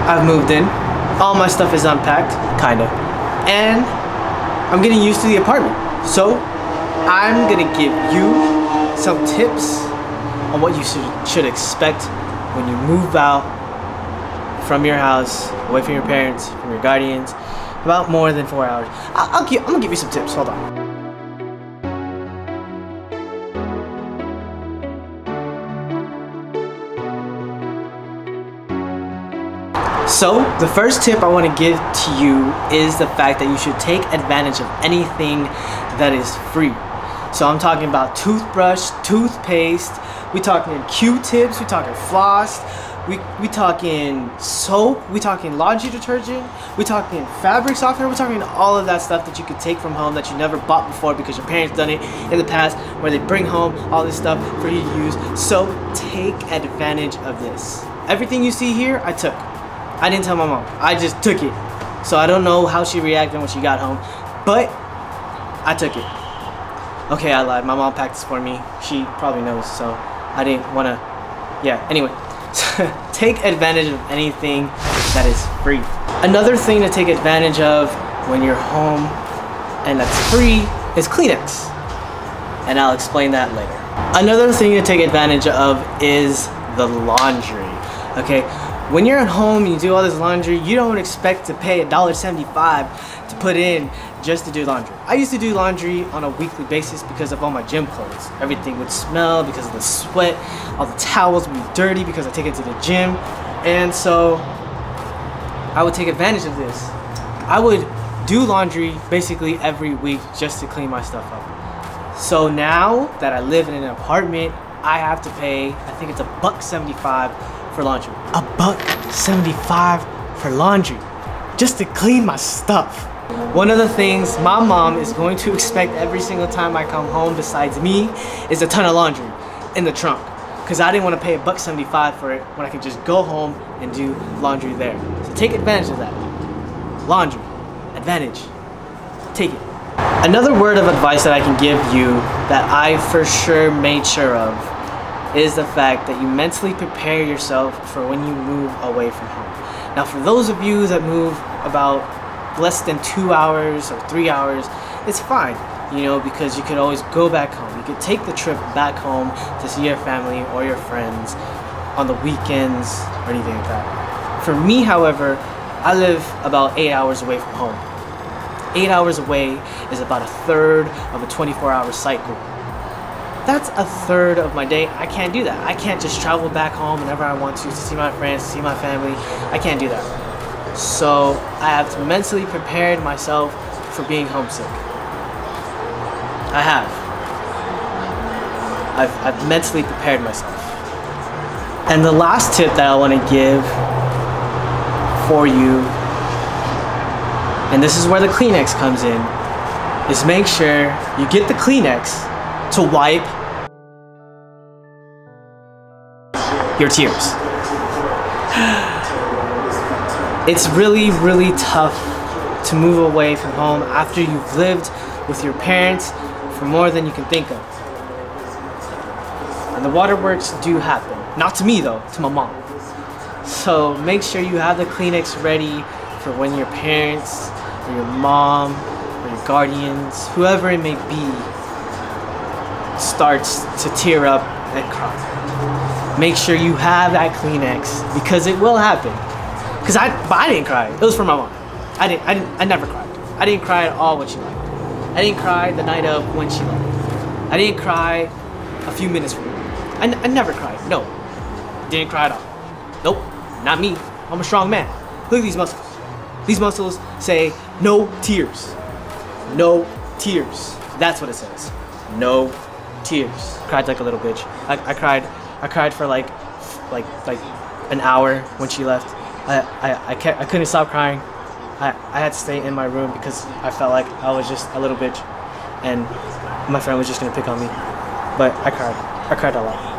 I've moved in. All my stuff is unpacked, kinda. And I'm getting used to the apartment. So I'm gonna give you some tips on what you should expect when you move out from your house, away from your parents, from your guardians, about more than 4 hours. I'm gonna give you some tips, hold on. So, the first tip I want to give to you is the fact that you should take advantage of anything that is free. So I'm talking about toothbrush, toothpaste, we talking Q-tips, we talking floss, we talking soap, we talking laundry detergent, we talking fabric softener, we talking all of that stuff that you could take from home that you never bought before because your parents done it in the past, where they bring home all this stuff for you to use. So take advantage of this. Everything you see here, I took. I didn't tell my mom, I just took it. So I don't know how she reacted when she got home, but I took it. Okay, I lied, my mom packed this for me. She probably knows, so I didn't wanna, yeah, anyway. Take advantage of anything that is free. Another thing to take advantage of when you're home and that's free is Kleenex. And I'll explain that later. Another thing to take advantage of is the laundry, okay? When you're at home and you do all this laundry, you don't expect to pay $1.75 to put in just to do laundry. I used to do laundry on a weekly basis because of all my gym clothes. Everything would smell because of the sweat. All the towels would be dirty because I take it to the gym. And so I would take advantage of this. I would do laundry basically every week just to clean my stuff up. So now that I live in an apartment, I have to pay, I think it's $1.75 for laundry. $1.75 for laundry, just to clean my stuff. One of the things my mom is going to expect every single time I come home, besides me, is a ton of laundry in the trunk. Because I didn't want to pay $1.75 for it when I could just go home and do laundry there. So take advantage of that. Laundry, advantage, take it. Another word of advice that I can give you that I for sure made sure of is the fact that you mentally prepare yourself for when you move away from home. Now for those of you that move about less than 2 hours or 3 hours, it's fine, you know, because you could always go back home. You could take the trip back home to see your family or your friends on the weekends or anything like that. For me, however, I live about 8 hours away from home. 8 hours away is about a third of a 24-hour cycle. That's a third of my day. I can't do that. I can't just travel back home whenever I want to see my friends, to see my family. I can't do that. So I have to mentally prepare myself for being homesick. I have. I've mentally prepared myself. And the last tip that I want to give for you, and this is where the Kleenex comes in, is make sure you get the Kleenex to wipe your tears. It's really, really tough to move away from home after you've lived with your parents for more than you can think of. And the waterworks do happen. Not to me though, to my mom. So make sure you have the Kleenex ready for when your parents, or your mom, or your guardians, whoever it may be, starts to tear up and cry. Make sure you have that Kleenex, because it will happen. Because I didn't cry. It was for my mom. I never cried. I didn't cry at all when she left. I didn't cry the night of when she left. I didn't cry a few minutes from her. I never cried. No. Didn't cry at all. Nope. Not me. I'm a strong man. Look at these muscles. These muscles say no tears. No tears. That's what it says. No tears. Cried like a little bitch. I cried for like an hour when she left. I couldn't stop crying. I had to stay in my room because I felt like I was just a little bitch and my friend was just gonna pick on me. But I cried a lot.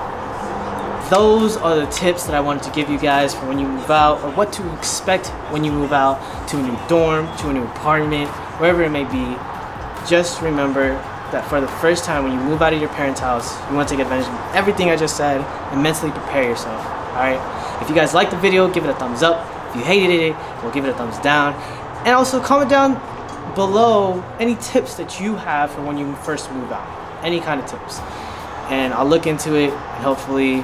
Those are the tips that I wanted to give you guys for when you move out, or what to expect when you move out to a new dorm, to a new apartment, wherever it may be. Just remember that for the first time when you move out of your parents' house, you want to take advantage of everything I just said and mentally prepare yourself. Alright? If you guys liked the video, give it a thumbs up. If you hated it, we'll give it a thumbs down. And also comment down below any tips that you have for when you first move out. Any kind of tips. And I'll look into it, and hopefully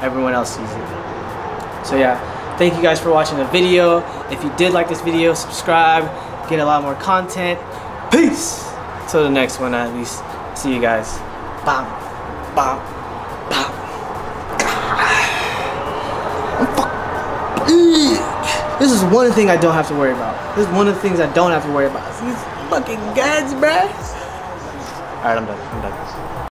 everyone else sees it. So yeah, thank you guys for watching the video. If you did like this video, subscribe, get a lot more content. Peace! Till the next one at least. See you guys. Bam, bam, bam. This is one thing I don't have to worry about. This is one of the things I don't have to worry about. These fucking guns, bruh. Alright, I'm done.